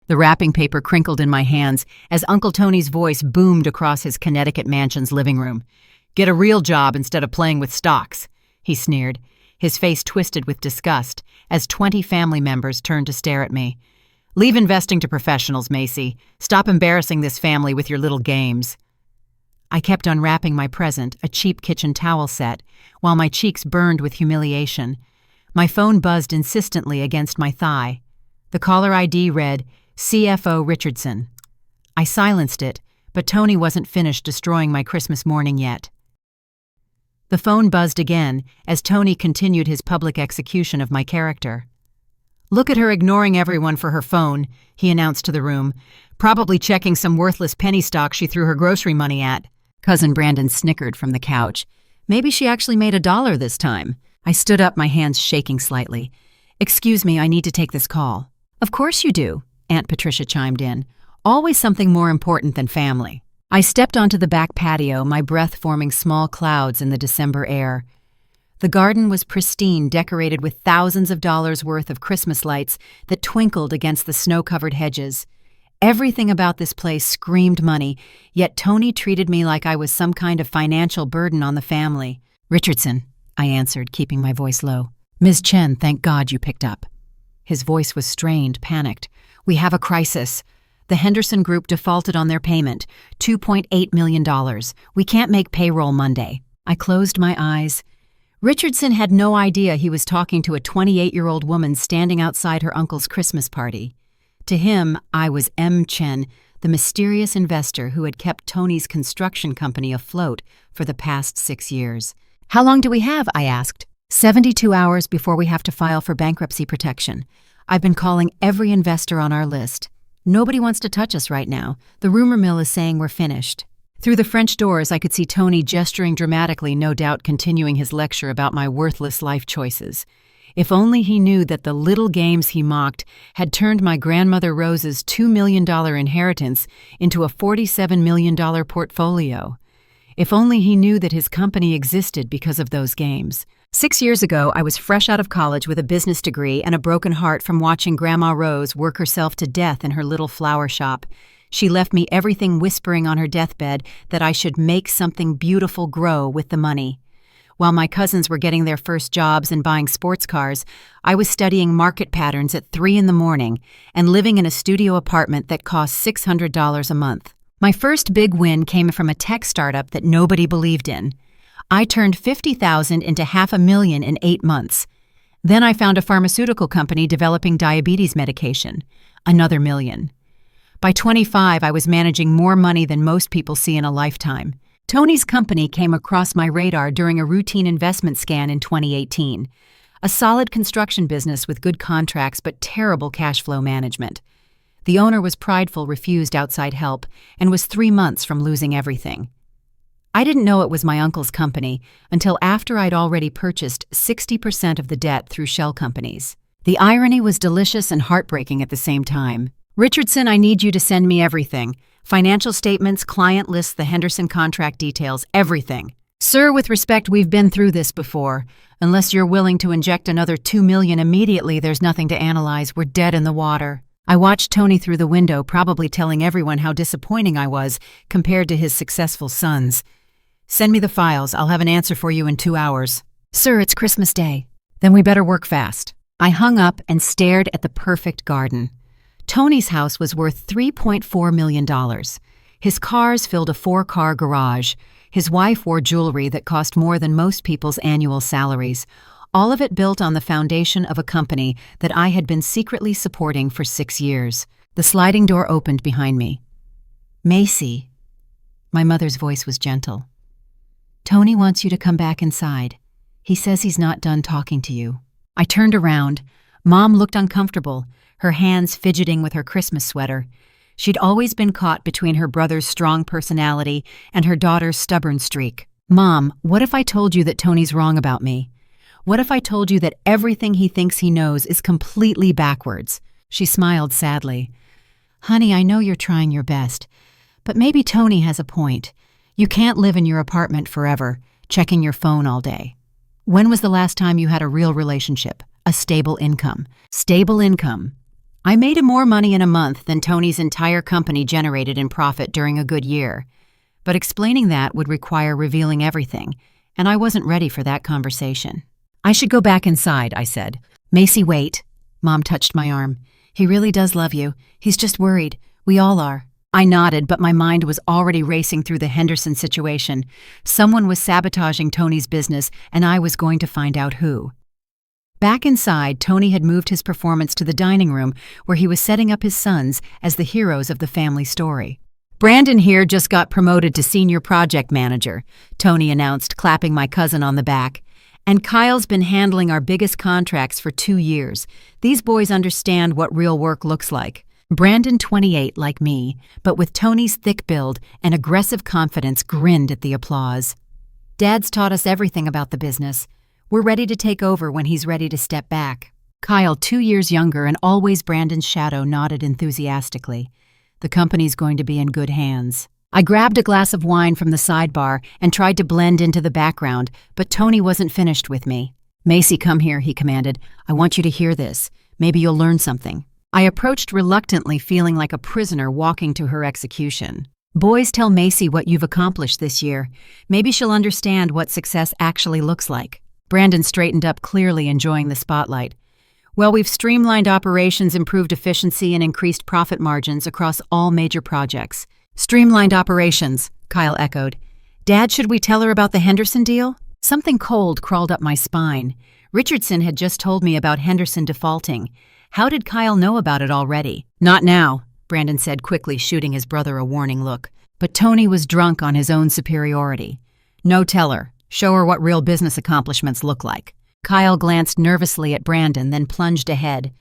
The wrapping paper crinkled in my hands as Uncle Tony's voice boomed across his Connecticut mansion's living room. "Get a real job instead of playing with stocks," he sneered, his face twisted with disgust as 20 family members turned to stare at me. "Leave investing to professionals, Macy. Stop embarrassing this family with your little games." I kept unwrapping my present, a cheap kitchen towel set, while my cheeks burned with humiliation. My phone buzzed insistently against my thigh. The caller ID read, CFO Richardson. I silenced it, but Tony wasn't finished destroying my Christmas morning yet. The phone buzzed again as Tony continued his public execution of my character. "Look at her ignoring everyone for her phone," he announced to the room, "probably checking some worthless penny stock she threw her grocery money at." Cousin Brandon snickered from the couch. "Maybe she actually made $1 this time." I stood up, my hands shaking slightly. "Excuse me, I need to take this call." "Of course you do," Aunt Patricia chimed in. "Always something more important than family." I stepped onto the back patio, my breath forming small clouds in the December air. The garden was pristine, decorated with thousands of dollars worth of Christmas lights that twinkled against the snow-covered hedges. Everything about this place screamed money, yet Tony treated me like I was some kind of financial burden on the family. "Richardson," I answered, keeping my voice low. "Ms. Chen, thank God you picked up." His voice was strained, panicked. "We have a crisis. The Henderson Group defaulted on their payment, $2.8 million. We can't make payroll Monday." I closed my eyes. Richardson had no idea he was talking to a 28-year-old woman standing outside her uncle's Christmas party. To him, I was M. Chen, the mysterious investor who had kept Tony's construction company afloat for the past 6 years. "How long do we have?" I asked. 72 hours before we have to file for bankruptcy protection. I've been calling every investor on our list. Nobody wants to touch us right now. The rumor mill is saying we're finished. Through the French doors, I could see Tony gesturing dramatically, no doubt continuing his lecture about my worthless life choices. If only he knew that the little games he mocked had turned my grandmother Rose's $2 million inheritance into a $47 million portfolio. If only he knew that his company existed because of those games. 6 years ago, I was fresh out of college with a business degree and a broken heart from watching Grandma Rose work herself to death in her little flower shop. She left me everything, whispering on her deathbed that I should make something beautiful grow with the money. While my cousins were getting their first jobs and buying sports cars, I was studying market patterns at 3 a.m. and living in a studio apartment that cost $600 a month. My first big win came from a tech startup that nobody believed in. I turned $50,000 into $500,000 in 8 months. Then I found a pharmaceutical company developing diabetes medication. Another $1 million. By 25, I was managing more money than most people see in a lifetime. Tony's company came across my radar during a routine investment scan in 2018. A solid construction business with good contracts but terrible cash flow management. The owner was prideful, refused outside help, and was 3 months from losing everything. I didn't know it was my uncle's company until after I'd already purchased 60% of the debt through shell companies. The irony was delicious and heartbreaking at the same time. "Richardson, I need you to send me everything. Financial statements, client lists, the Henderson contract details, everything." "Sir, with respect, we've been through this before. Unless you're willing to inject another $2 million immediately, there's nothing to analyze. We're dead in the water." I watched Tony through the window, probably telling everyone how disappointing I was compared to his successful sons. "Send me the files. I'll have an answer for you in 2 hours." "Sir, it's Christmas Day." "Then we better work fast." I hung up and stared at the perfect garden. Tony's house was worth $3.4 million. His cars filled a 4-car garage. His wife wore jewelry that cost more than most people's annual salaries. All of it built on the foundation of a company that I had been secretly supporting for 6 years. The sliding door opened behind me. "Macy." My mother's voice was gentle. "Tony wants you to come back inside. He says he's not done talking to you." I turned around. Mom looked uncomfortable, her hands fidgeting with her Christmas sweater. She'd always been caught between her brother's strong personality and her daughter's stubborn streak. "Mom, what if I told you that Tony's wrong about me? What if I told you that everything he thinks he knows is completely backwards?" She smiled sadly. "Honey, I know you're trying your best, but maybe Tony has a point. You can't live in your apartment forever, checking your phone all day. When was the last time you had a real relationship, a stable income?" "Stable income." I made more money in a month than Tony's entire company generated in profit during a good year. But explaining that would require revealing everything, and I wasn't ready for that conversation. I should go back inside, I said. Macy, wait. Mom touched my arm. He really does love you. He's just worried. We all are. I nodded, but my mind was already racing through the Henderson situation. Someone was sabotaging Tony's business, and I was going to find out who. Back inside, Tony had moved his performance to the dining room, where he was setting up his sons as the heroes of the family story. Brandon here just got promoted to senior project manager, Tony announced, clapping my cousin on the back. And Kyle's been handling our biggest contracts for 2 years. These boys understand what real work looks like. Brandon, 28, like me, but with Tony's thick build and aggressive confidence, grinned at the applause. Dad's taught us everything about the business. We're ready to take over when he's ready to step back. Kyle, 2 years younger and always Brandon's shadow, nodded enthusiastically. The company's going to be in good hands. I grabbed a glass of wine from the sidebar and tried to blend into the background, but Tony wasn't finished with me. Macy, come here, he commanded. I want you to hear this. Maybe you'll learn something. I approached reluctantly, feeling like a prisoner walking to her execution. Boys, tell Macy what you've accomplished this year. Maybe she'll understand what success actually looks like. Brandon straightened up, clearly enjoying the spotlight. Well, we've streamlined operations, improved efficiency, and increased profit margins across all major projects. Streamlined operations, Kyle echoed. Dad, should we tell her about the Henderson deal? Something cold crawled up my spine. Richardson had just told me about Henderson defaulting. How did Kyle know about it already? Not now, Brandon said quickly, shooting his brother a warning look. But Tony was drunk on his own superiority. No, tell her. Show her what real business accomplishments look like. Kyle glanced nervously at Brandon, then plunged ahead.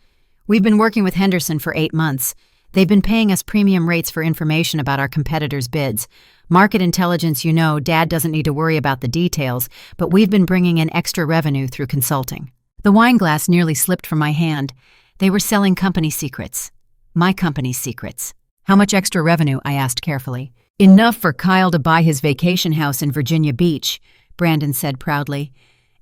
We've been working with Henderson for 8 months. They've been paying us premium rates for information about our competitors' bids. Market intelligence, Dad doesn't need to worry about the details, but we've been bringing in extra revenue through consulting. The wine glass nearly slipped from my hand. They were selling company secrets. My company's secrets. How much extra revenue? I asked carefully. Enough for Kyle to buy his vacation house in Virginia Beach, Brandon said proudly.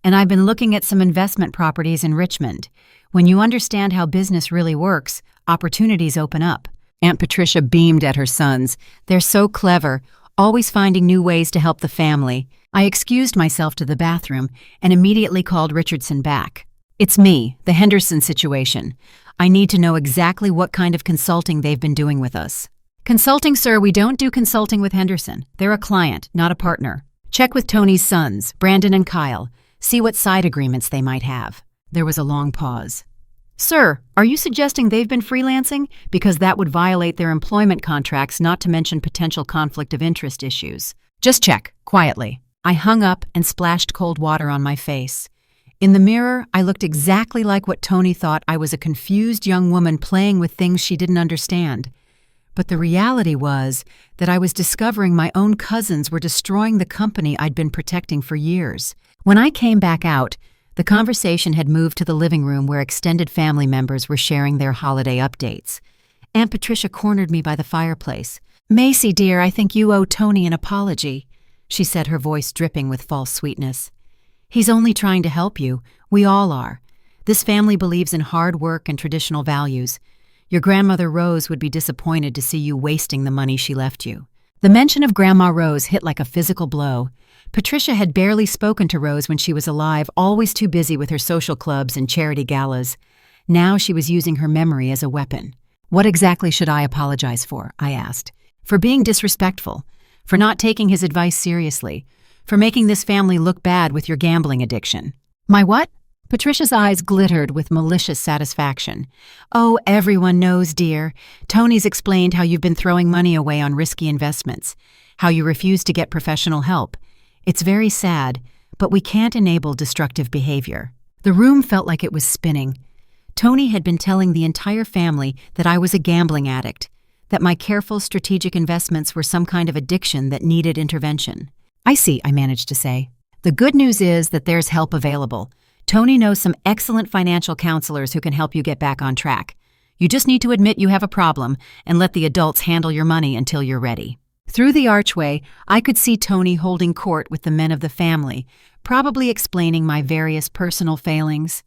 And I've been looking at some investment properties in Richmond. When you understand how business really works, opportunities open up. Aunt Patricia beamed at her sons. They're so clever, always finding new ways to help the family. I excused myself to the bathroom and immediately called Richardson back. It's me, the Henderson situation. I need to know exactly what kind of consulting they've been doing with us. Consulting, sir, we don't do consulting with Henderson. They're a client, not a partner. Check with Tony's sons, Brandon and Kyle. See what side agreements they might have. There was a long pause. Sir, are you suggesting they've been freelancing? Because that would violate their employment contracts, not to mention potential conflict of interest issues. Just check, quietly. I hung up and splashed cold water on my face. In the mirror, I looked exactly like what Tony thought. I was a confused young woman playing with things she didn't understand. But the reality was that I was discovering my own cousins were destroying the company I'd been protecting for years. When I came back out, the conversation had moved to the living room where extended family members were sharing their holiday updates. Aunt Patricia cornered me by the fireplace. Macy, dear, I think you owe Tony an apology, she said, her voice dripping with false sweetness. He's only trying to help you. We all are. This family believes in hard work and traditional values. Your grandmother Rose would be disappointed to see you wasting the money she left you. The mention of Grandma Rose hit like a physical blow. Patricia had barely spoken to Rose when she was alive, always too busy with her social clubs and charity galas. Now she was using her memory as a weapon. What exactly should I apologize for? I asked. For being disrespectful, for not taking his advice seriously, for making this family look bad with your gambling addiction. My what? Patricia's eyes glittered with malicious satisfaction. Oh, everyone knows, dear. Tony's explained how you've been throwing money away on risky investments, how you refuse to get professional help. It's very sad, but we can't enable destructive behavior. The room felt like it was spinning. Tony had been telling the entire family that I was a gambling addict, that my careful, strategic investments were some kind of addiction that needed intervention. I see, I managed to say. The good news is that there's help available. Tony knows some excellent financial counselors who can help you get back on track. You just need to admit you have a problem and let the adults handle your money until you're ready. Through the archway, I could see Tony holding court with the men of the family, probably explaining my various personal failings.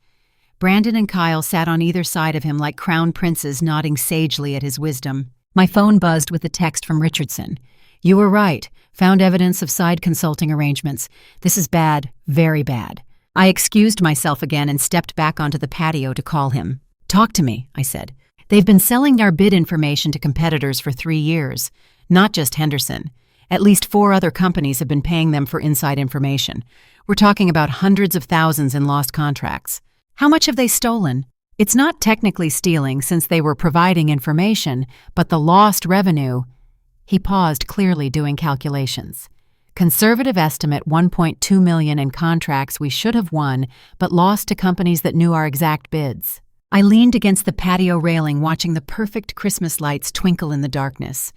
Brandon and Kyle sat on either side of him like crown princes, nodding sagely at his wisdom. My phone buzzed with a text from Richardson. "You were right. Found evidence of side consulting arrangements. This is bad, very bad." I excused myself again and stepped back onto the patio to call him. "Talk to me," I said. "They've been selling our bid information to competitors for 3 years. Not just Henderson. At least 4 other companies have been paying them for inside information. We're talking about hundreds of thousands in lost contracts. How much have they stolen? It's not technically stealing since they were providing information, but the lost revenue—" He paused, clearly doing calculations. "Conservative estimate $1.2 million in contracts we should have won, but lost to companies that knew our exact bids." I leaned against the patio railing, watching the perfect Christmas lights twinkle in the darkness.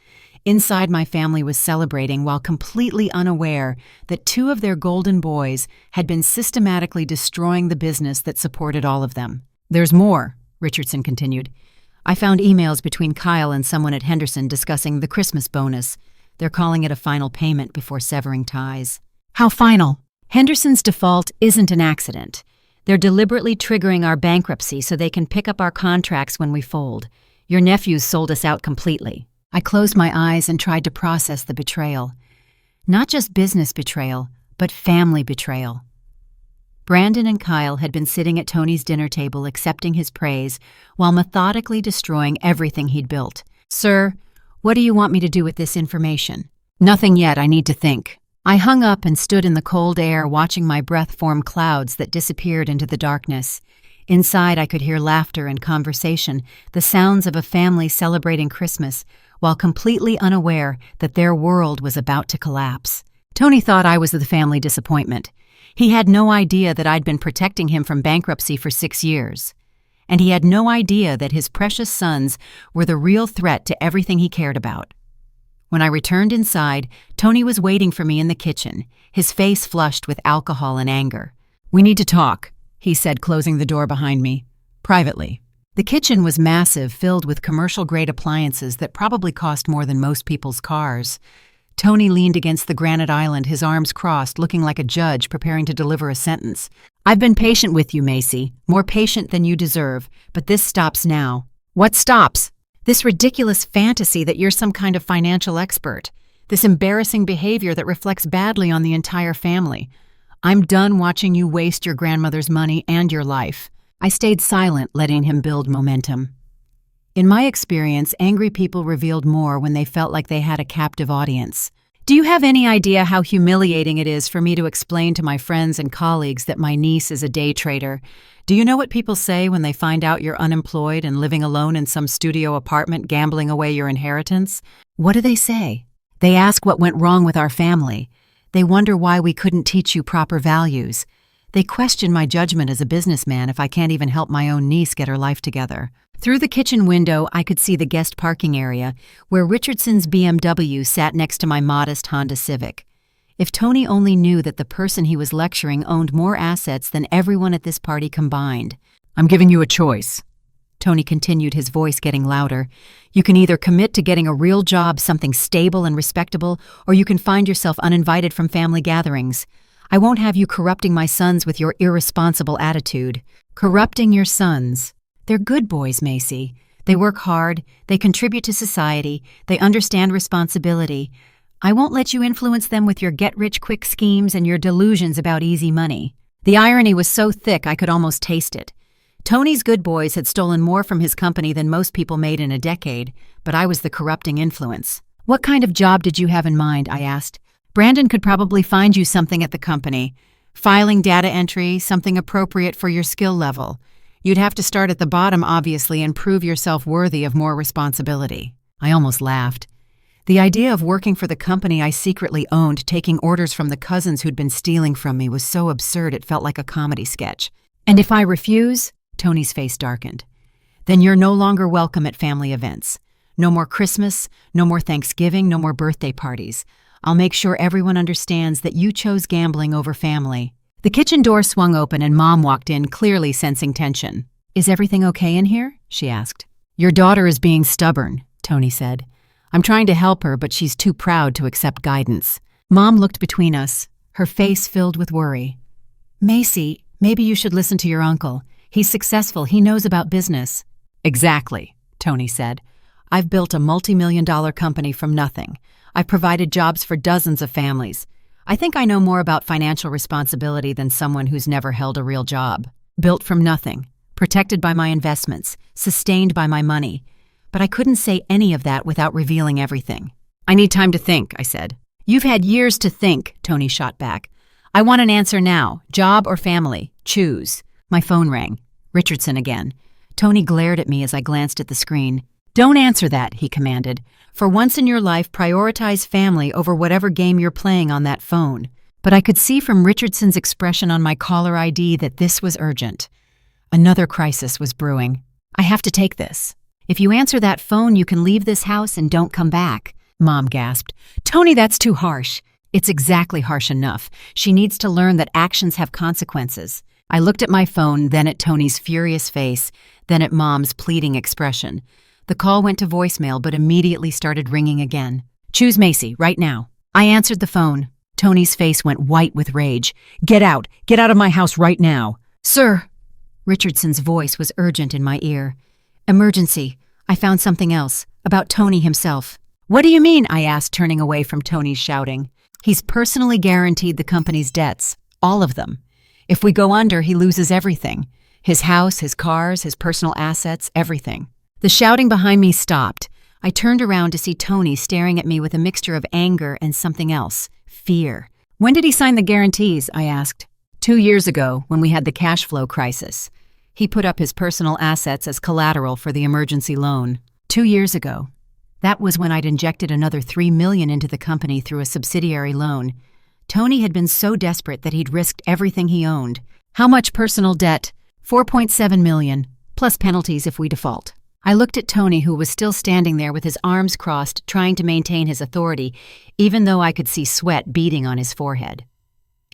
Inside, my family was celebrating while completely unaware that 2 of their golden boys had been systematically destroying the business that supported all of them. "There's more," Richardson continued. "I found emails between Kyle and someone at Henderson discussing the Christmas bonus. They're calling it a final payment before severing ties." "How final?" "Henderson's default isn't an accident. They're deliberately triggering our bankruptcy so they can pick up our contracts when we fold. Your nephews sold us out completely." I closed my eyes and tried to process the betrayal. Not just business betrayal, but family betrayal. Brandon and Kyle had been sitting at Tony's dinner table accepting his praise while methodically destroying everything he'd built. "Sir, what do you want me to do with this information?" "Nothing yet, I need to think." I hung up and stood in the cold air, watching my breath form clouds that disappeared into the darkness. Inside, I could hear laughter and conversation, the sounds of a family celebrating Christmas, while completely unaware that their world was about to collapse. Tony thought I was the family disappointment. He had no idea that I'd been protecting him from bankruptcy for 6 years. And he had no idea that his precious sons were the real threat to everything he cared about. When I returned inside, Tony was waiting for me in the kitchen, his face flushed with alcohol and anger. "We need to talk," he said, closing the door behind me. "Privately." The kitchen was massive, filled with commercial-grade appliances that probably cost more than most people's cars. Tony leaned against the granite island, his arms crossed, looking like a judge preparing to deliver a sentence. "I've been patient with you, Macy, more patient than you deserve, but this stops now." "What stops?" "This ridiculous fantasy that you're some kind of financial expert. This embarrassing behavior that reflects badly on the entire family. I'm done watching you waste your grandmother's money and your life." I stayed silent, letting him build momentum. In my experience, angry people revealed more when they felt like they had a captive audience. "Do you have any idea how humiliating it is for me to explain to my friends and colleagues that my niece is a day trader? Do you know what people say when they find out you're unemployed and living alone in some studio apartment gambling away your inheritance? What do they say? They ask what went wrong with our family. They wonder why we couldn't teach you proper values. They question my judgment as a businessman if I can't even help my own niece get her life together." Through the kitchen window, I could see the guest parking area, where Richardson's BMW sat next to my modest Honda Civic. If Tony only knew that the person he was lecturing owned more assets than everyone at this party combined. "I'm giving you a choice," Tony continued, his voice getting louder. "You can either commit to getting a real job, something stable and respectable, or you can find yourself uninvited from family gatherings. I won't have you corrupting my sons with your irresponsible attitude." "Corrupting your sons? They're good boys, Macy. They work hard, they contribute to society, they understand responsibility. I won't let you influence them with your get-rich-quick schemes and your delusions about easy money." The irony was so thick I could almost taste it. Tony's good boys had stolen more from his company than most people made in a decade, but I was the corrupting influence. "What kind of job did you have in mind?" I asked. "Brandon could probably find you something at the company. Filing data entry, something appropriate for your skill level. You'd have to start at the bottom, obviously, and prove yourself worthy of more responsibility." I almost laughed. The idea of working for the company I secretly owned, taking orders from the cousins who'd been stealing from me, was so absurd it felt like a comedy sketch. "And if I refuse?" Tony's face darkened. "Then you're no longer welcome at family events. No more Christmas, no more Thanksgiving, no more birthday parties. I'll make sure everyone understands that you chose gambling over family." The kitchen door swung open and Mom walked in, clearly sensing tension. "Is everything okay in here?" she asked. "Your daughter is being stubborn," Tony said. "I'm trying to help her, but she's too proud to accept guidance." Mom looked between us, her face filled with worry. "Macy, maybe you should listen to your uncle. He's successful. He knows about business. Exactly, Tony said. I've built a multi-million-dollar company from nothing. I've provided jobs for dozens of families. I think I know more about financial responsibility than someone who's never held a real job. Built from nothing, protected by my investments, sustained by my money. But I couldn't say any of that without revealing everything. I need time to think, I said. You've had years to think, Tony shot back. I want an answer now. Job or family? Choose. My phone rang. Richardson again. Tony glared at me as I glanced at the screen. Don't answer that, he commanded. For once in your life, prioritize family over whatever game you're playing on that phone. But I could see from Richardson's expression on my caller ID that this was urgent. Another crisis was brewing. I have to take this. If you answer that phone, you can leave this house and don't come back, Mom gasped. Tony, that's too harsh. It's exactly harsh enough. She needs to learn that actions have consequences. I looked at my phone, then at Tony's furious face, then at Mom's pleading expression. The call went to voicemail but immediately started ringing again. Choose Macy, right now. I answered the phone. Tony's face went white with rage. Get out! Get out of my house right now! Sir! Richardson's voice was urgent in my ear. Emergency. I found something else. About Tony himself. What do you mean? I asked, turning away from Tony's shouting. He's personally guaranteed the company's debts. All of them. If we go under, he loses everything. His house, his cars, his personal assets, everything. The shouting behind me stopped. I turned around to see Tony staring at me with a mixture of anger and something else. Fear. When did he sign the guarantees? I asked. 2 years ago, when we had the cash flow crisis. He put up his personal assets as collateral for the emergency loan. 2 years ago. That was when I'd injected another $3 million into the company through a subsidiary loan. Tony had been so desperate that he'd risked everything he owned. How much personal debt? $4.7 million, plus penalties if we default. I looked at Tony, who was still standing there with his arms crossed, trying to maintain his authority, even though I could see sweat beading on his forehead.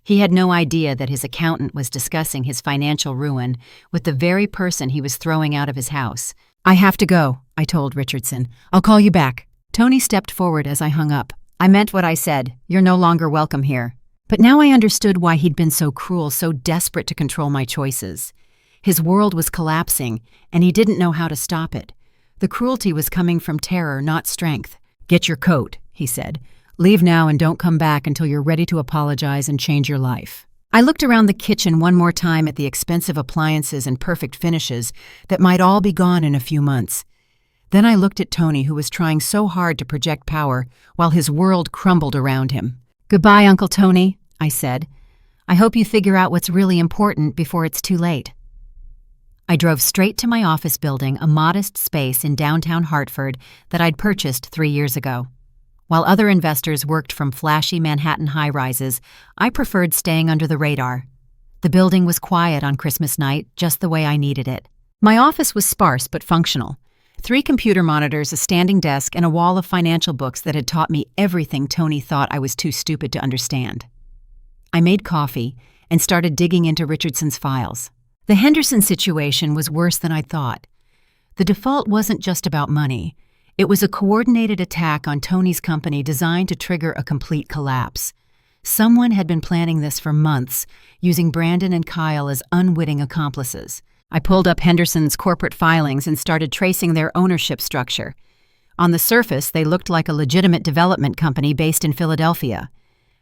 He had no idea that his accountant was discussing his financial ruin with the very person he was throwing out of his house. I have to go, I told Richardson. I'll call you back. Tony stepped forward as I hung up. I meant what I said. You're no longer welcome here. But now I understood why he'd been so cruel, so desperate to control my choices. His world was collapsing, and he didn't know how to stop it. The cruelty was coming from terror, not strength. Get your coat, he said. Leave now and don't come back until you're ready to apologize and change your life. I looked around the kitchen one more time at the expensive appliances and perfect finishes that might all be gone in a few months. Then I looked at Tony, who was trying so hard to project power while his world crumbled around him. Goodbye, Uncle Tony, I said. I hope you figure out what's really important before it's too late. I drove straight to my office building, a modest space in downtown Hartford that I'd purchased 3 years ago. While other investors worked from flashy Manhattan high-rises, I preferred staying under the radar. The building was quiet on Christmas night, just the way I needed it. My office was sparse but functional. 3 computer monitors, a standing desk, and a wall of financial books that had taught me everything Tony thought I was too stupid to understand. I made coffee and started digging into Richardson's files. The Henderson situation was worse than I'd thought. The default wasn't just about money. It was a coordinated attack on Tony's company designed to trigger a complete collapse. Someone had been planning this for months, using Brandon and Kyle as unwitting accomplices. I pulled up Henderson's corporate filings and started tracing their ownership structure. On the surface, they looked like a legitimate development company based in Philadelphia.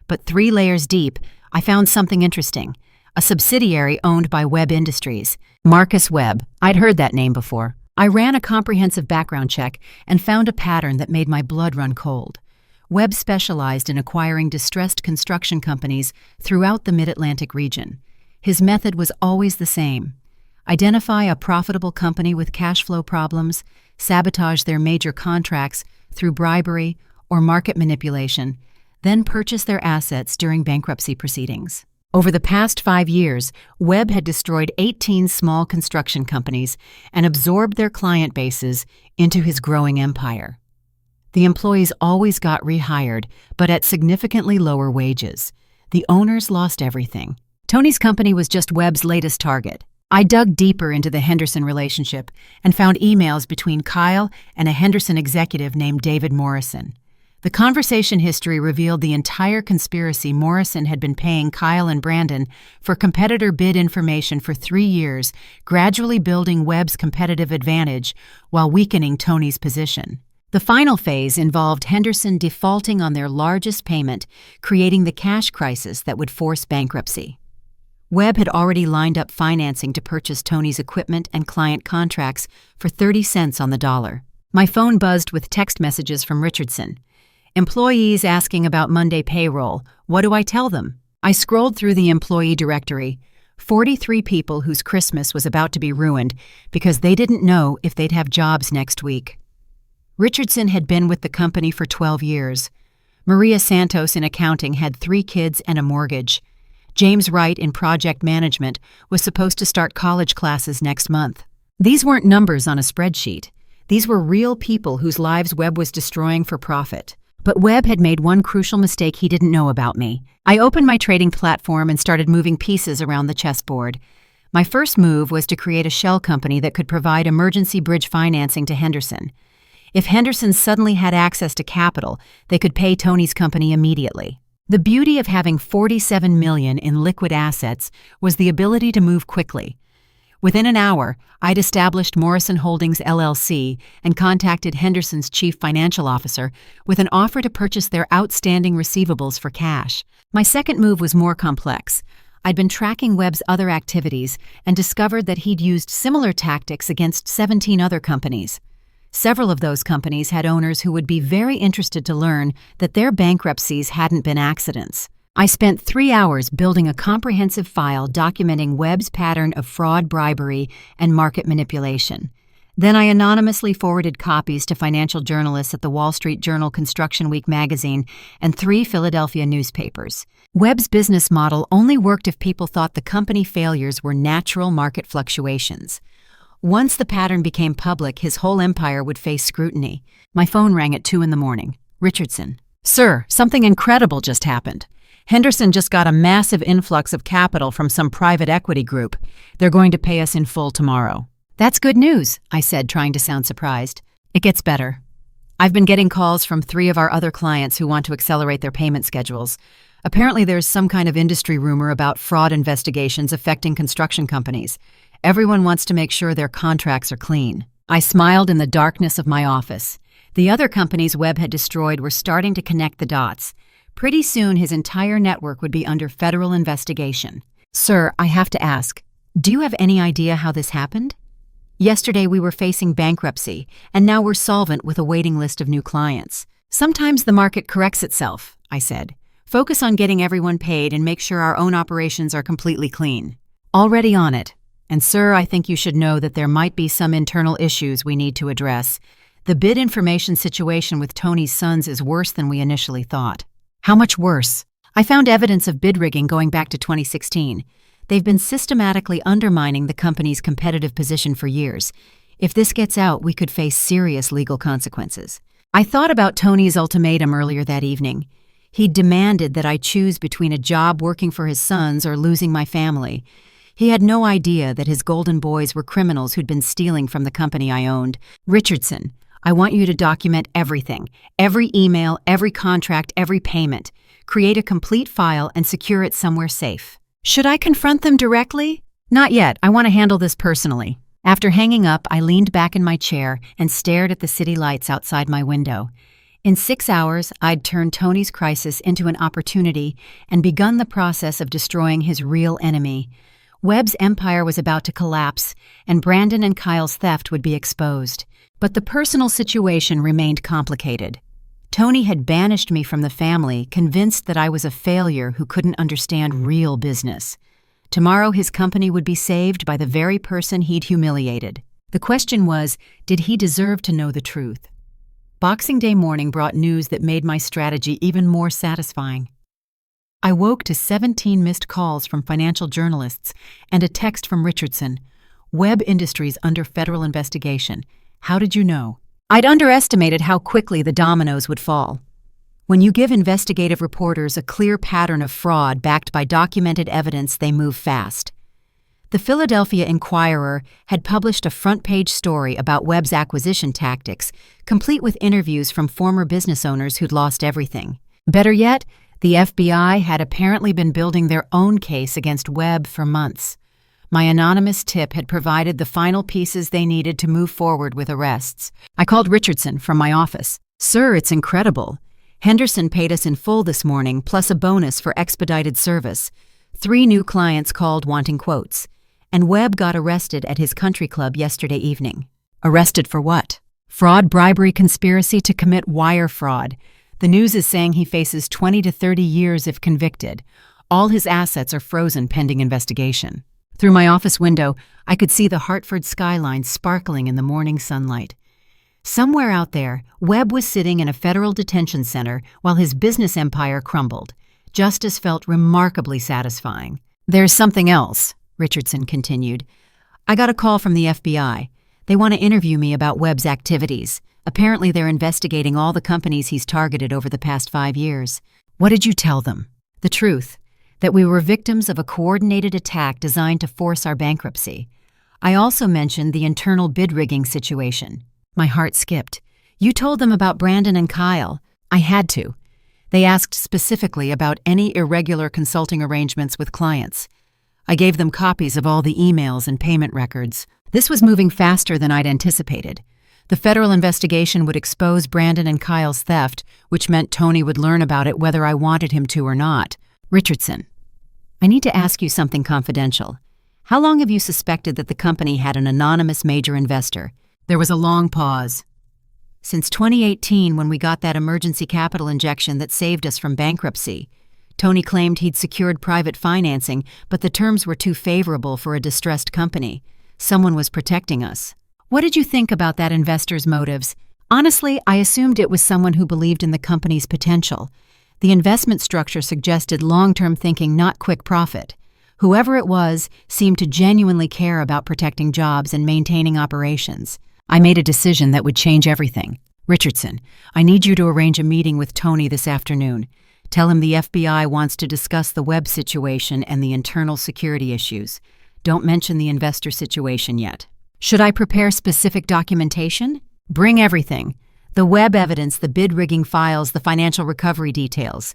But 3 layers deep, I found something interesting. A subsidiary owned by Webb Industries. Marcus Webb. I'd heard that name before. I ran a comprehensive background check and found a pattern that made my blood run cold. Webb specialized in acquiring distressed construction companies throughout the Mid-Atlantic region. His method was always the same. Identify a profitable company with cash flow problems, sabotage their major contracts through bribery or market manipulation, then purchase their assets during bankruptcy proceedings. Over the past 5 years, Webb had destroyed 18 small construction companies and absorbed their client bases into his growing empire. The employees always got rehired, but at significantly lower wages. The owners lost everything. Tony's company was just Webb's latest target. I dug deeper into the Henderson relationship and found emails between Kyle and a Henderson executive named David Morrison. The conversation history revealed the entire conspiracy. Morrison had been paying Kyle and Brandon for competitor bid information for 3 years, gradually building Webb's competitive advantage while weakening Tony's position. The final phase involved Henderson defaulting on their largest payment, creating the cash crisis that would force bankruptcy. Webb had already lined up financing to purchase Tony's equipment and client contracts for 30 cents on the dollar. My phone buzzed with text messages from Richardson. Employees asking about Monday payroll. What do I tell them? I scrolled through the employee directory. 43 people whose Christmas was about to be ruined because they didn't know if they'd have jobs next week. Richardson had been with the company for 12 years. Maria Santos in accounting had 3 kids and a mortgage. James Wright in project management was supposed to start college classes next month. These weren't numbers on a spreadsheet. These were real people whose lives Webb was destroying for profit. But Webb had made one crucial mistake he didn't know about me. I opened my trading platform and started moving pieces around the chessboard. My first move was to create a shell company that could provide emergency bridge financing to Henderson. If Henderson suddenly had access to capital, they could pay Tony's company immediately. The beauty of having $47 million in liquid assets was the ability to move quickly. Within an hour, I'd established Morrison Holdings LLC and contacted Henderson's chief financial officer with an offer to purchase their outstanding receivables for cash. My second move was more complex. I'd been tracking Webb's other activities and discovered that he'd used similar tactics against 17 other companies. Several of those companies had owners who would be very interested to learn that their bankruptcies hadn't been accidents. I spent 3 hours building a comprehensive file documenting Webb's pattern of fraud, bribery, and market manipulation. Then I anonymously forwarded copies to financial journalists at the Wall Street Journal, Construction Week magazine, and 3 Philadelphia newspapers. Webb's business model only worked if people thought the company failures were natural market fluctuations. Once the pattern became public, his whole empire would face scrutiny. My phone rang at 2 a.m. Richardson. Sir, something incredible just happened. Henderson just got a massive influx of capital from some private equity group. They're going to pay us in full tomorrow. That's good news, I said, trying to sound surprised. It gets better. I've been getting calls from 3 of our other clients who want to accelerate their payment schedules. Apparently there's some kind of industry rumor about fraud investigations affecting construction companies. Everyone wants to make sure their contracts are clean. I smiled in the darkness of my office. The other companies Webb had destroyed were starting to connect the dots. Pretty soon his entire network would be under federal investigation. Sir, I have to ask, do you have any idea how this happened? Yesterday we were facing bankruptcy, and now we're solvent with a waiting list of new clients. Sometimes the market corrects itself, I said. Focus on getting everyone paid and make sure our own operations are completely clean. Already on it. And sir, I think you should know that there might be some internal issues we need to address. The bid information situation with Tony's sons is worse than we initially thought. How much worse? I found evidence of bid rigging going back to 2016. They've been systematically undermining the company's competitive position for years. If this gets out, we could face serious legal consequences. I thought about Tony's ultimatum earlier that evening. He demanded that I choose between a job working for his sons or losing my family. He had no idea that his golden boys were criminals who'd been stealing from the company I owned. Richardson, I want you to document everything, every email, every contract, every payment. Create a complete file and secure it somewhere safe. Should I confront them directly? Not yet. I want to handle this personally. After hanging up, I leaned back in my chair and stared at the city lights outside my window. In 6 hours, I'd turned Tony's crisis into an opportunity and begun the process of destroying his real enemy. Webb's empire was about to collapse, and Brandon and Kyle's theft would be exposed. But the personal situation remained complicated. Tony had banished me from the family, convinced that I was a failure who couldn't understand real business. Tomorrow his company would be saved by the very person he'd humiliated. The question was, did he deserve to know the truth? Boxing Day morning brought news that made my strategy even more satisfying. I woke to 17 missed calls from financial journalists and a text from Richardson. Webb Industries under federal investigation. How did you know? I'd underestimated how quickly the dominoes would fall. When you give investigative reporters a clear pattern of fraud backed by documented evidence, they move fast. The Philadelphia Inquirer had published a front-page story about Webb's acquisition tactics, complete with interviews from former business owners who'd lost everything. Better yet, the FBI had apparently been building their own case against Webb for months. My anonymous tip had provided the final pieces they needed to move forward with arrests. I called Richardson from my office. "Sir, it's incredible. Henderson paid us in full this morning, plus a bonus for expedited service. 3 new clients called wanting quotes. And Webb got arrested at his country club yesterday evening." Arrested for what? Fraud, bribery, conspiracy to commit wire fraud. The news is saying he faces 20 to 30 years if convicted. All his assets are frozen pending investigation. Through my office window, I could see the Hartford skyline sparkling in the morning sunlight. Somewhere out there, Webb was sitting in a federal detention center while his business empire crumbled. Justice felt remarkably satisfying. "There's something else," Richardson continued. "I got a call from the FBI. They want to interview me about Webb's activities. Apparently they're investigating all the companies he's targeted over the past 5 years." "What did you tell them?" "The truth, that we were victims of a coordinated attack designed to force our bankruptcy. I also mentioned the internal bid rigging situation." My heart skipped. "You told them about Brandon and Kyle." "I had to. They asked specifically about any irregular consulting arrangements with clients. I gave them copies of all the emails and payment records." This was moving faster than I'd anticipated. The federal investigation would expose Brandon and Kyle's theft, which meant Tony would learn about it whether I wanted him to or not. "Richardson, I need to ask you something confidential. How long have you suspected that the company had an anonymous major investor?" There was a long pause. "Since 2018, when we got that emergency capital injection that saved us from bankruptcy. Tony claimed he'd secured private financing, but the terms were too favorable for a distressed company. Someone was protecting us." "What did you think about that investor's motives?" "Honestly, I assumed it was someone who believed in the company's potential. The investment structure suggested long-term thinking, not quick profit. Whoever it was seemed to genuinely care about protecting jobs and maintaining operations. I made a decision that would change everything." "Richardson, I need you to arrange a meeting with Tony this afternoon. Tell him the FBI wants to discuss the Webb situation and the internal security issues. Don't mention the investor situation yet." "Should I prepare specific documentation?" "Bring everything. The Webb evidence, the bid rigging files, the financial recovery details.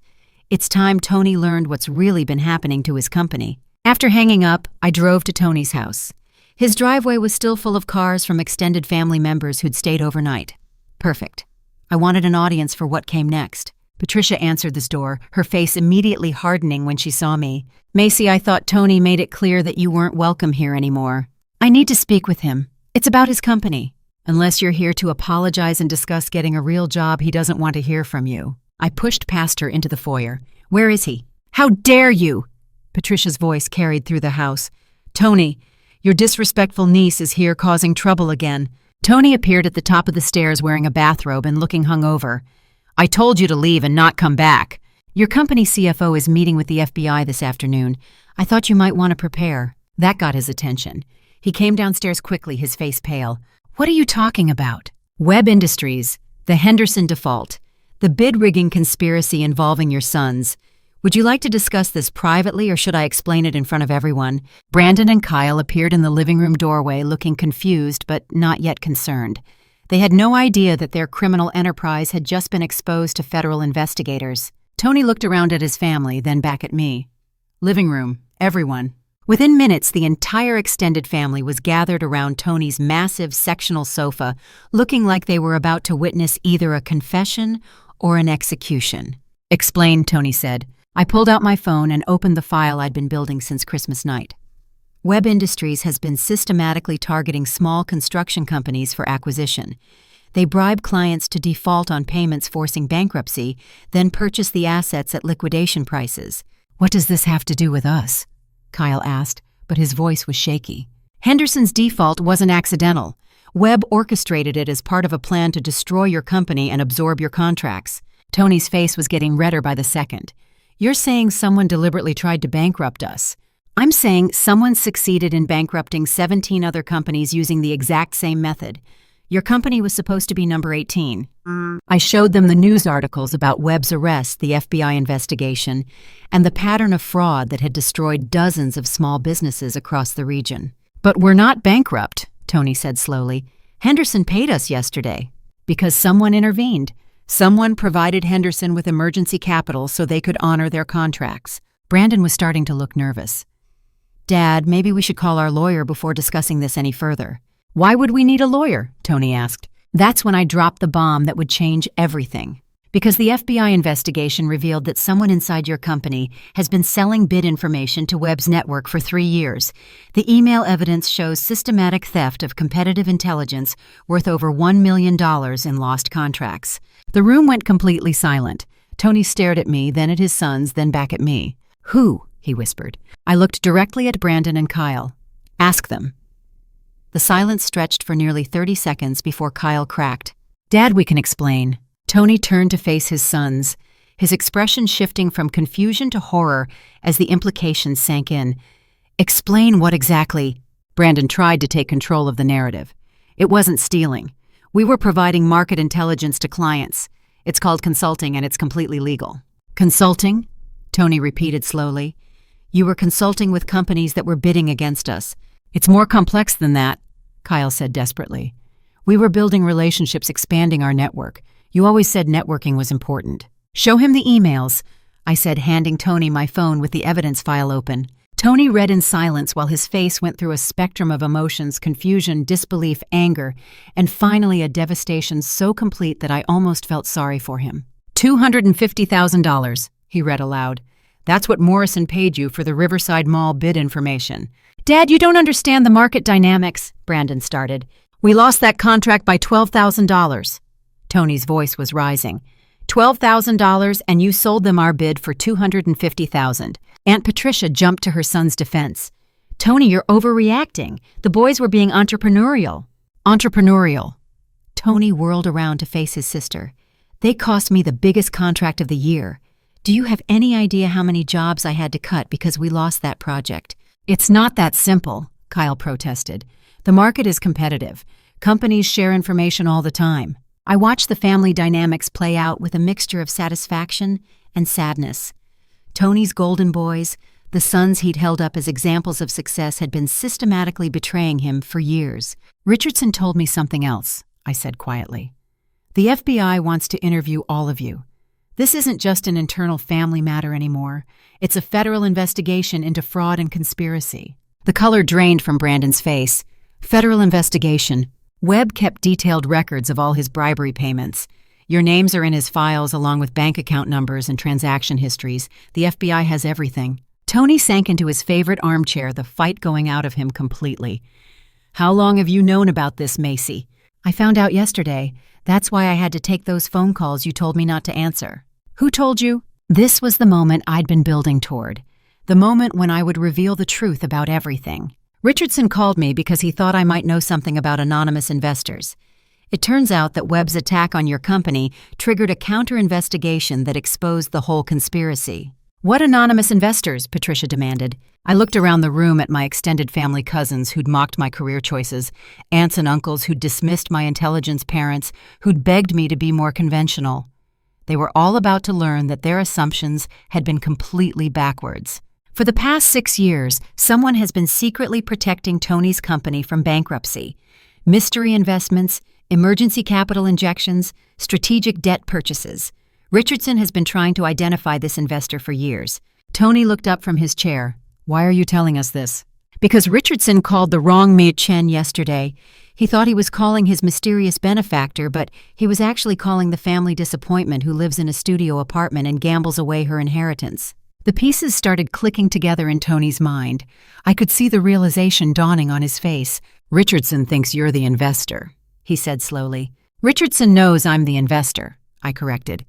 It's time Tony learned what's really been happening to his company." After hanging up, I drove to Tony's house. His driveway was still full of cars from extended family members who'd stayed overnight. Perfect. I wanted an audience for what came next. Patricia answered this door, her face immediately hardening when she saw me. "Macy, I thought Tony made it clear that you weren't welcome here anymore." "I need to speak with him. It's about his company." "Unless you're here to apologize and discuss getting a real job, he doesn't want to hear from you." I pushed past her into the foyer. "Where is he?" "How dare you!" Patricia's voice carried through the house. "Tony, your disrespectful niece is here causing trouble again." Tony appeared at the top of the stairs wearing a bathrobe and looking hungover. "I told you to leave and not come back." "Your company CFO is meeting with the FBI this afternoon. I thought you might want to prepare." That got his attention. He came downstairs quickly, his face pale. "What are you talking about?" "Webb Industries, the Henderson default, the bid rigging conspiracy involving your sons. Would you like to discuss this privately, or should I explain it in front of everyone?" Brandon and Kyle appeared in the living room doorway looking confused but not yet concerned. They had no idea that their criminal enterprise had just been exposed to federal investigators. Tony looked around at his family, then back at me. Living room, everyone. Within minutes, the entire extended family was gathered around Tony's massive sectional sofa, looking like they were about to witness either a confession or an execution. "Explain," Tony said. I pulled out my phone and opened the file I'd been building since Christmas night. Webb Industries has been systematically targeting small construction companies for acquisition. They bribe clients to default on payments forcing bankruptcy, then purchase the assets at liquidation prices. "What does this have to do with us?" Kyle asked, but his voice was shaky. "Henderson's default wasn't accidental. Webb orchestrated it as part of a plan to destroy your company and absorb your contracts." Tony's face was getting redder by the second. "You're saying someone deliberately tried to bankrupt us." "I'm saying someone succeeded in bankrupting 17 other companies using the exact same method. Your company was supposed to be number 18. I showed them the news articles about Webb's arrest, the FBI investigation, and the pattern of fraud that had destroyed dozens of small businesses across the region. But we're not bankrupt, Tony said slowly. Henderson paid us yesterday. Because someone intervened. Someone provided Henderson with emergency capital so they could honor their contracts. Brandon was starting to look nervous. Dad, maybe we should call our lawyer before discussing this any further. Why would we need a lawyer? Tony asked. That's when I dropped the bomb that would change everything. Because the FBI investigation revealed that someone inside your company has been selling bid information to Webb's network for 3 years. The email evidence shows systematic theft of competitive intelligence worth over $1 million in lost contracts. The room went completely silent. Tony stared at me, then at his sons, then back at me. Who? He whispered. I looked directly at Brandon and Kyle. Ask them. The silence stretched for nearly 30 seconds before Kyle cracked. Dad, we can explain. Tony turned to face his sons, his expression shifting from confusion to horror as the implications sank in. Explain what exactly? Brandon tried to take control of the narrative. It wasn't stealing. We were providing market intelligence to clients. It's called consulting and it's completely legal. Consulting? Tony repeated slowly. You were consulting with companies that were bidding against us. It's more complex than that, Kyle said desperately. We were building relationships, expanding our network. You always said networking was important. Show him the emails, I said, handing Tony my phone with the evidence file open. Tony read in silence while his face went through a spectrum of emotions, confusion, disbelief, anger, and finally a devastation so complete that I almost felt sorry for him. $250,000, he read aloud. That's what Morrison paid you for the Riverside Mall bid information. Dad, you don't understand the market dynamics, Brandon started. We lost that contract by $12,000. Tony's voice was rising. $12,000 and you sold them our bid for $250,000. Aunt Patricia jumped to her son's defense. Tony, you're overreacting. The boys were being entrepreneurial. Entrepreneurial. Tony whirled around to face his sister. They cost me the biggest contract of the year. Do you have any idea how many jobs I had to cut because we lost that project? It's not that simple, Kyle protested. The market is competitive. Companies share information all the time. I watched the family dynamics play out with a mixture of satisfaction and sadness. Tony's golden boys, the sons he'd held up as examples of success, had been systematically betraying him for years. Richardson told me something else, I said quietly. The FBI wants to interview all of you. This isn't just an internal family matter anymore. It's a federal investigation into fraud and conspiracy. The color drained from Brandon's face. Federal investigation. Webb kept detailed records of all his bribery payments. Your names are in his files along with bank account numbers and transaction histories. The FBI has everything. Tony sank into his favorite armchair, the fight going out of him completely. How long have you known about this, Macy? I found out yesterday. That's why I had to take those phone calls you told me not to answer. Who told you? This was the moment I'd been building toward. The moment when I would reveal the truth about everything. Richardson called me because he thought I might know something about anonymous investors. It turns out that Webb's attack on your company triggered a counter-investigation that exposed the whole conspiracy. What anonymous investors? Patricia demanded. I looked around the room at my extended family cousins who'd mocked my career choices, aunts and uncles who'd dismissed my intelligence, parents who'd begged me to be more conventional. They were all about to learn that their assumptions had been completely backwards. For the past 6 years, someone has been secretly protecting Tony's company from bankruptcy. Mystery investments, emergency capital injections, strategic debt purchases. Richardson has been trying to identify this investor for years. Tony looked up from his chair. Why are you telling us this? Because Richardson called the wrong Mei Chen yesterday. He thought he was calling his mysterious benefactor, but he was actually calling the family disappointment who lives in a studio apartment and gambles away her inheritance. The pieces started clicking together in Tony's mind. I could see the realization dawning on his face. Richardson thinks you're the investor, he said slowly. Richardson knows I'm the investor, I corrected.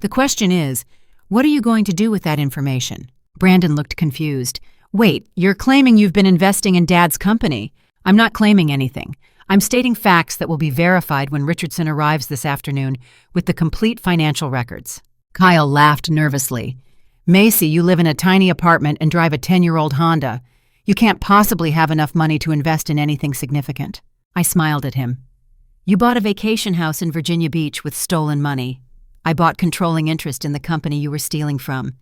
The question is, what are you going to do with that information? Brandon looked confused. Wait, you're claiming you've been investing in Dad's company. I'm not claiming anything. I'm stating facts that will be verified when Richardson arrives this afternoon with the complete financial records. Kyle laughed nervously. Macy, you live in a tiny apartment and drive a 10-year-old Honda. You can't possibly have enough money to invest in anything significant. I smiled at him. You bought a vacation house in Virginia Beach with stolen money. I bought controlling interest in the company you were stealing from.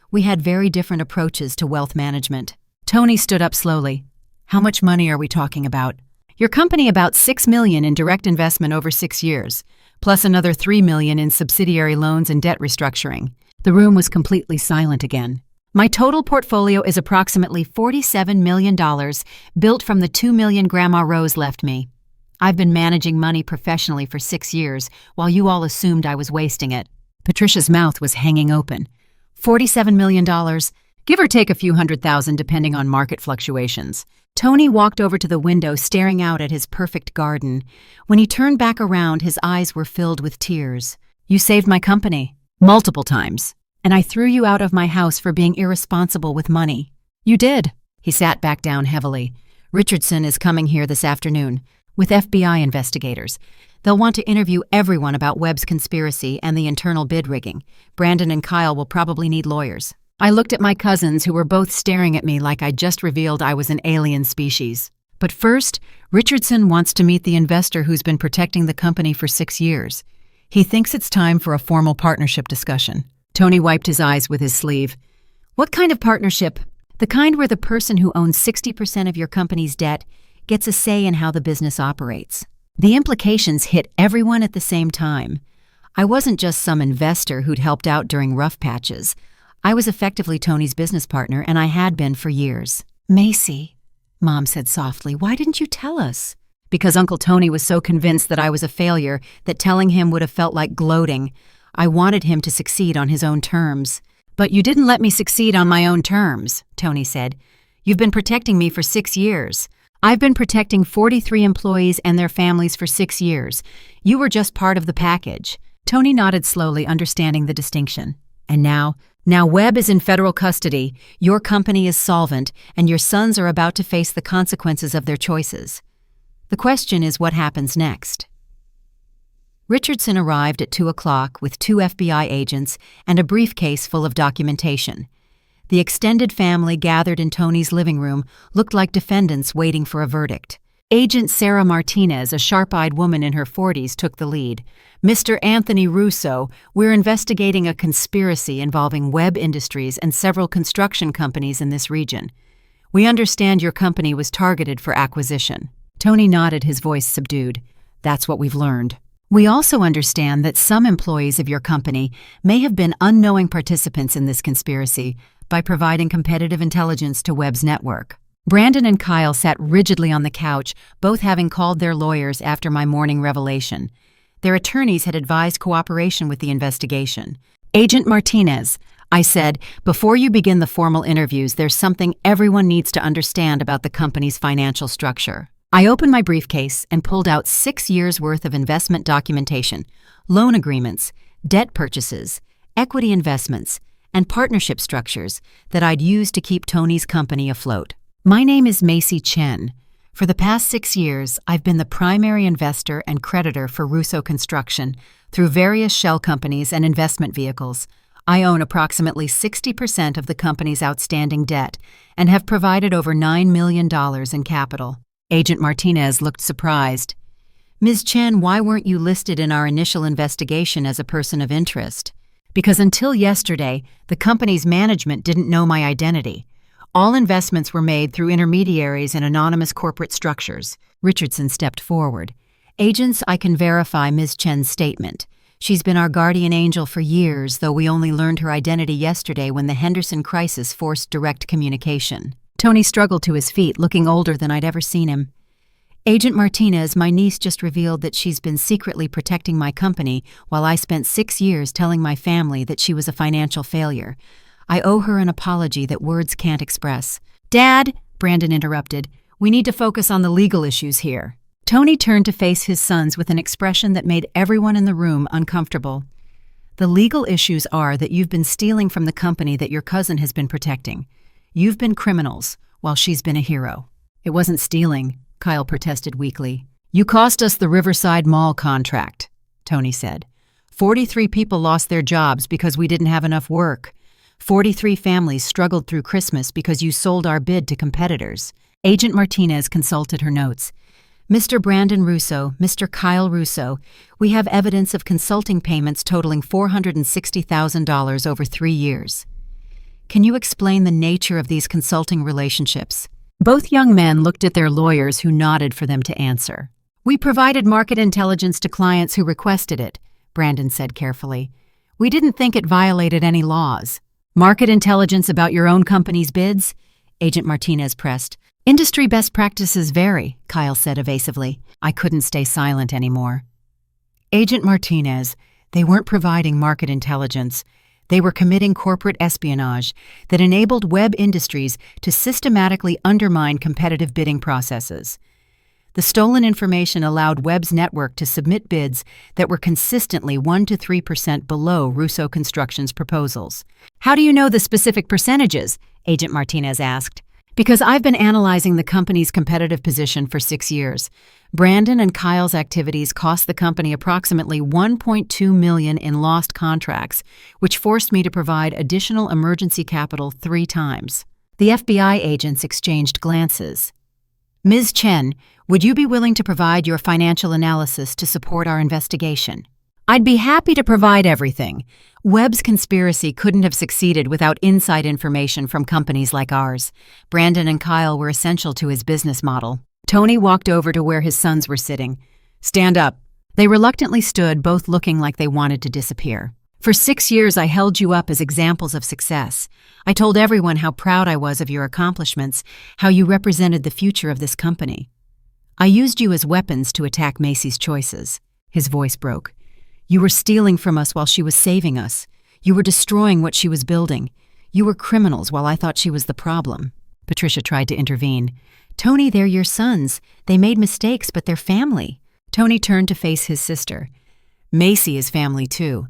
We had very different approaches to wealth management. Tony stood up slowly. How much money are we talking about? Your company about $6 million in direct investment over 6 years, plus another $3 million in subsidiary loans and debt restructuring. The room was completely silent again. My total portfolio is approximately $47 million, built from the $2 million Grandma Rose left me. I've been managing money professionally for 6 years, while you all assumed I was wasting it. Patricia's mouth was hanging open. $47 million, give or take a few $100,000 depending on market fluctuations. Tony walked over to the window, staring out at his perfect garden. When he turned back around, his eyes were filled with tears. You saved my company, multiple times, and I threw you out of my house for being irresponsible with money. You did. He sat back down heavily. Richardson is coming here this afternoon, with FBI investigators. They'll want to interview everyone about Webb's conspiracy and the internal bid rigging. Brandon and Kyle will probably need lawyers. I looked at my cousins, who were both staring at me like I'd just revealed I was an alien species. But first, Richardson wants to meet the investor who's been protecting the company for 6 years. He thinks it's time for a formal partnership discussion. Tony wiped his eyes with his sleeve. What kind of partnership? The kind where the person who owns 60% of your company's debt gets a say in how the business operates. The implications hit everyone at the same time. I wasn't just some investor who'd helped out during rough patches. I was effectively Tony's business partner, and I had been for years. Macy, Mom said softly, why didn't you tell us? Because Uncle Tony was so convinced that I was a failure that telling him would have felt like gloating. I wanted him to succeed on his own terms. But you didn't let me succeed on my own terms, Tony said. You've been protecting me for 6 years. I've been protecting 43 employees and their families for 6 years. You were just part of the package. Tony nodded slowly, understanding the distinction. And now Webb is in federal custody, your company is solvent, and your sons are about to face the consequences of their choices. The question is, what happens next? Richardson arrived at 2 o'clock with 2 FBI agents and a briefcase full of documentation. The extended family gathered in Tony's living room looked like defendants waiting for a verdict. Agent Sarah Martinez, a sharp-eyed woman in her 40s, took the lead. Mr. Anthony Russo, we're investigating a conspiracy involving Webb Industries and several construction companies in this region. We understand your company was targeted for acquisition. Tony nodded, his voice subdued. That's what we've learned. We also understand that some employees of your company may have been unknowing participants in this conspiracy by providing competitive intelligence to Webb's network. Brandon and Kyle sat rigidly on the couch, both having called their lawyers after my morning revelation. Their attorneys had advised cooperation with the investigation. Agent Martinez, I said, before you begin the formal interviews, there's something everyone needs to understand about the company's financial structure. I opened my briefcase and pulled out 6 years' worth of investment documentation, loan agreements, debt purchases, equity investments, and partnership structures that I'd used to keep Tony's company afloat. My name is Macy Chen. For the past 6 years, I've been the primary investor and creditor for Russo Construction through various shell companies and investment vehicles. I own approximately 60% of the company's outstanding debt and have provided over $9 million in capital. Agent Martinez looked surprised. Ms. Chen, why weren't you listed in our initial investigation as a person of interest? Because until yesterday, the company's management didn't know my identity. All investments were made through intermediaries and anonymous corporate structures. Richardson stepped forward. Agents, I can verify Ms. Chen's statement. She's been our guardian angel for years, though we only learned her identity yesterday when the Henderson crisis forced direct communication. Tony struggled to his feet, looking older than I'd ever seen him. Agent Martinez, my niece just revealed that she's been secretly protecting my company while I spent 6 years telling my family that she was a financial failure. I owe her an apology that words can't express. Dad, Brandon interrupted, we need to focus on the legal issues here. Tony turned to face his sons with an expression that made everyone in the room uncomfortable. The legal issues are that you've been stealing from the company that your cousin has been protecting. You've been criminals, while she's been a hero. It wasn't stealing, Kyle protested weakly. You cost us the Riverside Mall contract, Tony said. 43 people lost their jobs because we didn't have enough work. 43 families struggled through Christmas because you sold our bid to competitors. Agent Martinez consulted her notes. Mr. Brandon Russo, Mr. Kyle Russo, we have evidence of consulting payments totaling $460,000 over 3 years. Can you explain the nature of these consulting relationships? Both young men looked at their lawyers, who nodded for them to answer. We provided market intelligence to clients who requested it, Brandon said carefully. We didn't think it violated any laws. Market intelligence about your own company's bids? Agent Martinez pressed. Industry best practices vary, Kyle said evasively. I couldn't stay silent anymore. Agent Martinez, they weren't providing market intelligence. They were committing corporate espionage that enabled Webb Industries to systematically undermine competitive bidding processes. The stolen information allowed Webb's network to submit bids that were consistently 1 to 3% below Russo Construction's proposals. How do you know the specific percentages? Agent Martinez asked. Because I've been analyzing the company's competitive position for 6 years. Brandon and Kyle's activities cost the company approximately $1.2 million in lost contracts, which forced me to provide additional emergency capital 3 times. The FBI agents exchanged glances. Ms. Chen, would you be willing to provide your financial analysis to support our investigation? I'd be happy to provide everything. Webb's conspiracy couldn't have succeeded without inside information from companies like ours. Brandon and Kyle were essential to his business model. Tony walked over to where his sons were sitting. Stand up. They reluctantly stood, both looking like they wanted to disappear. For 6 years, I held you up as examples of success. I told everyone how proud I was of your accomplishments, how you represented the future of this company. I used you as weapons to attack Macy's choices. His voice broke. You were stealing from us while she was saving us. You were destroying what she was building. You were criminals while I thought she was the problem. Patricia tried to intervene. Tony, they're your sons. They made mistakes, but they're family. Tony turned to face his sister. Macy is family too,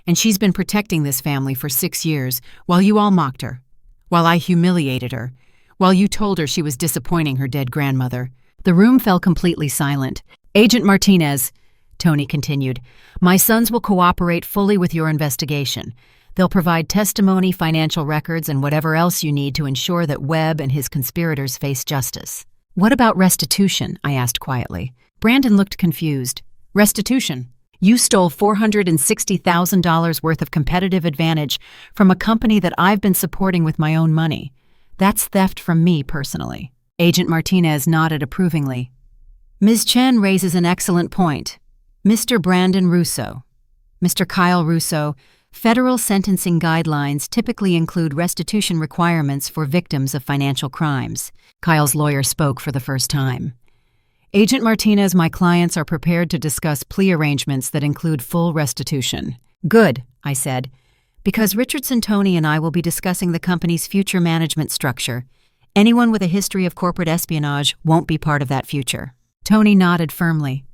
and she's been protecting this family for 6 years while you all mocked her, while I humiliated her, while you told her she was disappointing her dead grandmother. The room fell completely silent. Agent Martinez, Tony continued, my sons will cooperate fully with your investigation. They'll provide testimony, financial records, and whatever else you need to ensure that Webb and his conspirators face justice. What about restitution? I asked quietly. Brandon looked confused. Restitution? You stole $460,000 worth of competitive advantage from a company that I've been supporting with my own money. That's theft from me personally. Agent Martinez nodded approvingly. Ms. Chen raises an excellent point. Mr. Brandon Russo, Mr. Kyle Russo, federal sentencing guidelines typically include restitution requirements for victims of financial crimes. Kyle's lawyer spoke for the first time. Agent Martinez, my clients are prepared to discuss plea arrangements that include full restitution. Good, I said, because Richardson, Tony, and I will be discussing the company's future management structure. Anyone with a history of corporate espionage won't be part of that future. Tony nodded firmly.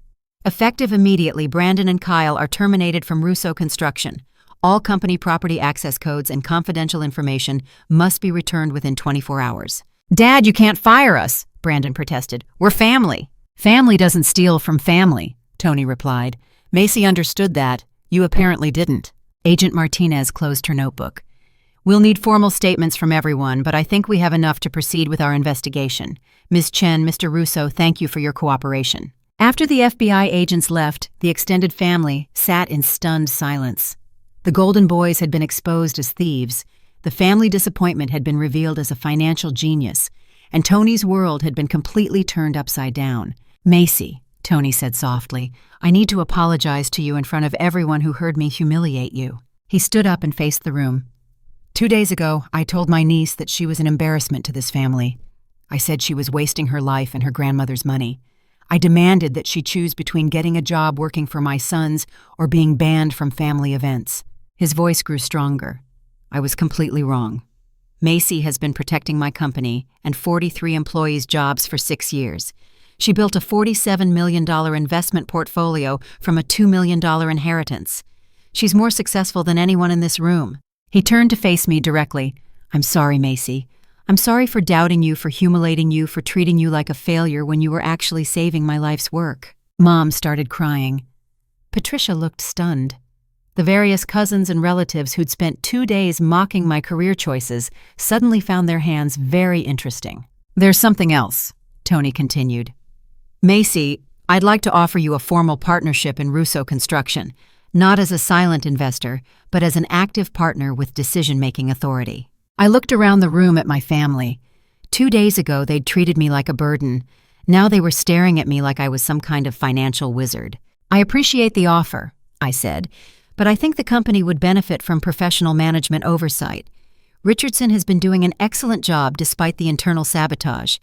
Effective immediately, Brandon and Kyle are terminated from Russo Construction. All company property access codes and confidential information must be returned within 24 hours. Dad, you can't fire us, Brandon protested. We're family. Family doesn't steal from family, Tony replied. Macy understood that. You apparently didn't. Agent Martinez closed her notebook. We'll need formal statements from everyone, but I think we have enough to proceed with our investigation. Ms. Chen, Mr. Russo, thank you for your cooperation. After the FBI agents left, the extended family sat in stunned silence. The Golden Boys had been exposed as thieves, the family disappointment had been revealed as a financial genius, and Tony's world had been completely turned upside down. Macy, Tony said softly, I need to apologize to you in front of everyone who heard me humiliate you. He stood up and faced the room. 2 days ago, I told my niece that she was an embarrassment to this family. I said she was wasting her life and her grandmother's money. I demanded that she choose between getting a job working for my sons or being banned from family events. His voice grew stronger. I was completely wrong. Macy has been protecting my company and 43 employees' jobs for 6 years. She built a $47 million investment portfolio from a $2 million inheritance. She's more successful than anyone in this room. He turned to face me directly. I'm sorry, Macy. I'm sorry for doubting you, for humiliating you, for treating you like a failure when you were actually saving my life's work. Mom started crying. Patricia looked stunned. The various cousins and relatives who'd spent 2 days mocking my career choices suddenly found their hands very interesting. There's something else, Tony continued. Macy, I'd like to offer you a formal partnership in Russo Construction, not as a silent investor, but as an active partner with decision-making authority. I looked around the room at my family. 2 days ago, they'd treated me like a burden. Now they were staring at me like I was some kind of financial wizard. I appreciate the offer, I said, but I think the company would benefit from professional management oversight. Richardson has been doing an excellent job despite the internal sabotage.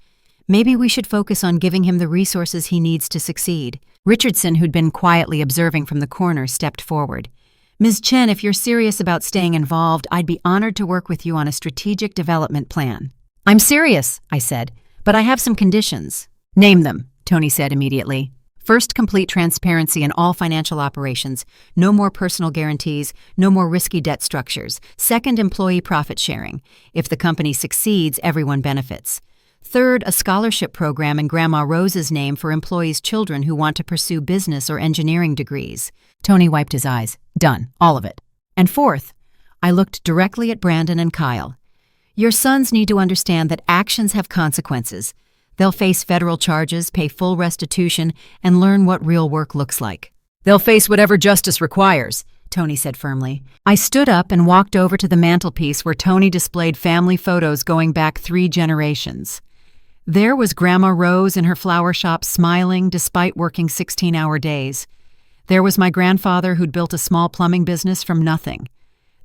Maybe we should focus on giving him the resources he needs to succeed. Richardson, who'd been quietly observing from the corner, stepped forward. Ms. Chen, if you're serious about staying involved, I'd be honored to work with you on a strategic development plan. I'm serious, I said, but I have some conditions. Name them, Tony said immediately. First, complete transparency in all financial operations. No more personal guarantees, no more risky debt structures. Second, employee profit sharing. If the company succeeds, everyone benefits. Third, a scholarship program in Grandma Rose's name for employees' children who want to pursue business or engineering degrees. Tony wiped his eyes. Done. All of it. And fourth, I looked directly at Brandon and Kyle. Your sons need to understand that actions have consequences. They'll face federal charges, pay full restitution, and learn what real work looks like. They'll face whatever justice requires, Tony said firmly. I stood up and walked over to the mantelpiece where Tony displayed family photos going back 3 generations. There was Grandma Rose in her flower shop smiling despite working 16-hour days. There was my grandfather who'd built a small plumbing business from nothing.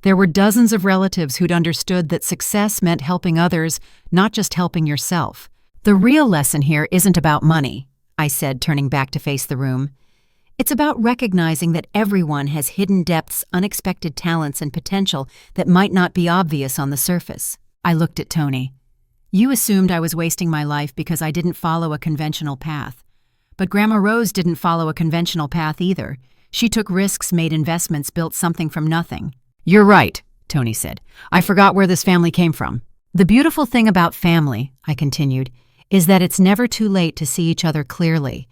There were dozens of relatives who'd understood that success meant helping others, not just helping yourself. The real lesson here isn't about money, I said, turning back to face the room. It's about recognizing that everyone has hidden depths, unexpected talents, and potential that might not be obvious on the surface. I looked at Tony. You assumed I was wasting my life because I didn't follow a conventional path. But Grandma Rose didn't follow a conventional path either. She took risks, made investments, built something from nothing. You're right, Tony said. I forgot where this family came from. The beautiful thing about family, I continued, is that it's never too late to see each other clearly.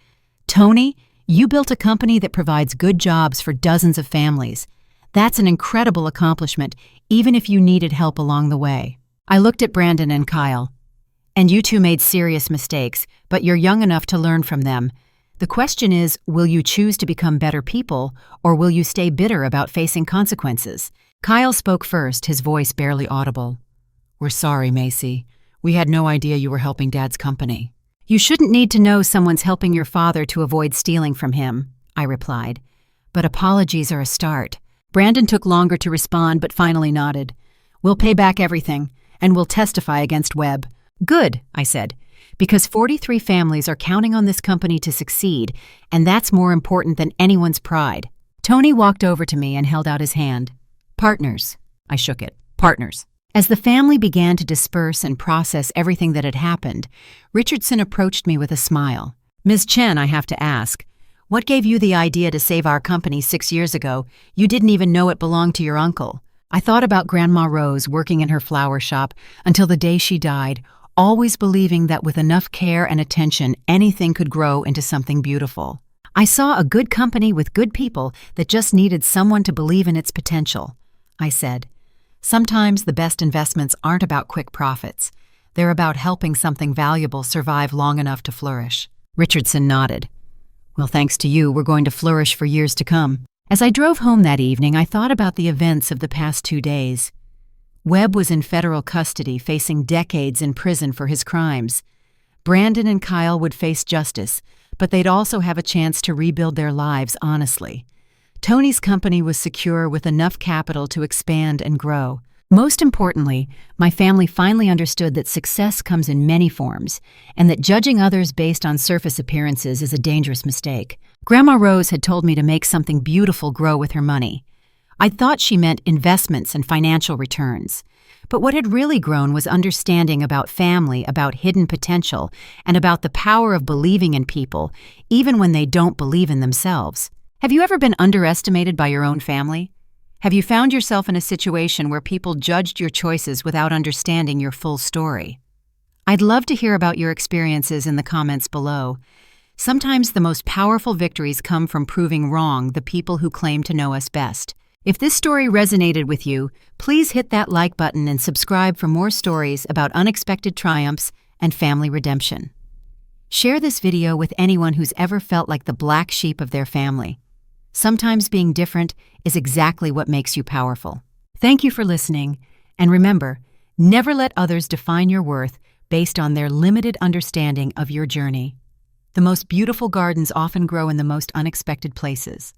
Tony, you built a company that provides good jobs for dozens of families. That's an incredible accomplishment, even if you needed help along the way. I looked at Brandon and Kyle. And you two made serious mistakes, but you're young enough to learn from them. The question is, will you choose to become better people, or will you stay bitter about facing consequences? Kyle spoke first, his voice barely audible. We're sorry, Macy. We had no idea you were helping Dad's company. You shouldn't need to know someone's helping your father to avoid stealing from him, I replied. But apologies are a start. Brandon took longer to respond, but finally nodded. We'll pay back everything, and we'll testify against Webb. Good, I said, because 43 families are counting on this company to succeed, and that's more important than anyone's pride. Tony walked over to me and held out his hand. Partners. I shook it. Partners. As the family began to disperse and process everything that had happened, Richardson approached me with a smile. Ms. Chen, I have to ask, what gave you the idea to save our company 6 years ago? You didn't even know it belonged to your uncle. I thought about Grandma Rose working in her flower shop until the day she died, always believing that with enough care and attention, anything could grow into something beautiful. I saw a good company with good people that just needed someone to believe in its potential. I said, sometimes the best investments aren't about quick profits. They're about helping something valuable survive long enough to flourish. Richardson nodded. Well, thanks to you, we're going to flourish for years to come. As I drove home that evening, I thought about the events of the past 2 days. Webb was in federal custody, facing decades in prison for his crimes. Brandon and Kyle would face justice, but they'd also have a chance to rebuild their lives honestly. Tony's company was secure with enough capital to expand and grow. Most importantly, my family finally understood that success comes in many forms, and that judging others based on surface appearances is a dangerous mistake. Grandma Rose had told me to make something beautiful grow with her money. I'd thought she meant investments and financial returns. But what had really grown was understanding about family, about hidden potential, and about the power of believing in people, even when they don't believe in themselves. Have you ever been underestimated by your own family? Have you found yourself in a situation where people judged your choices without understanding your full story? I'd love to hear about your experiences in the comments below. Sometimes the most powerful victories come from proving wrong the people who claim to know us best. If this story resonated with you, please hit that like button and subscribe for more stories about unexpected triumphs and family redemption. Share this video with anyone who's ever felt like the black sheep of their family. Sometimes being different is exactly what makes you powerful. Thank you for listening, and remember, never let others define your worth based on their limited understanding of your journey. The most beautiful gardens often grow in the most unexpected places.